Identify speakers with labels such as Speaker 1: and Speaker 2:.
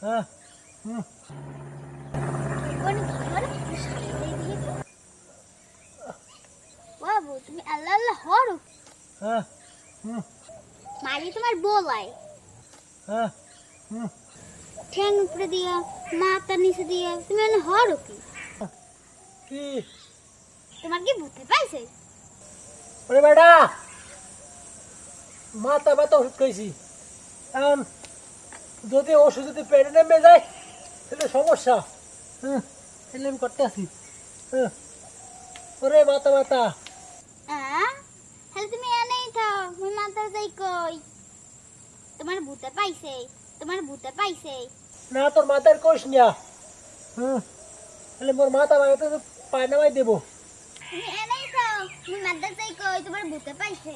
Speaker 1: হ্যাঁ হুম
Speaker 2: বাবু তুমি আল্লাহ আল্লাহ হরো
Speaker 1: হ্যাঁ হুম
Speaker 2: মারি তোমার বলাই
Speaker 1: হ্যাঁ হুম
Speaker 2: ঠ্যাং উপরে দিয়া মাথা নিচে দিয়া তুমি এনে হরো কি
Speaker 1: কি
Speaker 2: তোমার কি ভূতে পাইছে?
Speaker 1: ওরে বেটা মাথা ব্যথা ওষুধ খাইছি এখন যদি ওষুধ যদি পেটে নেমে যায় তাহলে সমস্যা হ্যাঁ তাহলে আমি করতে আসি হ্যাঁ ওরে মাথা ব্যথা
Speaker 2: তাহলে তুমি এনেই থাও মুই মাথা যাই কই তোমার ভূতে পাইছে তোমার ভূতে পাইছে
Speaker 1: না তোর মাথার কোষ নিয়া হুম তাহলে মোর মাথা ব্যথা পায় নামাই দেবো
Speaker 2: তুমি এনেই থাও মুই মাথা যাই কই তোমার ভূতে পাইছে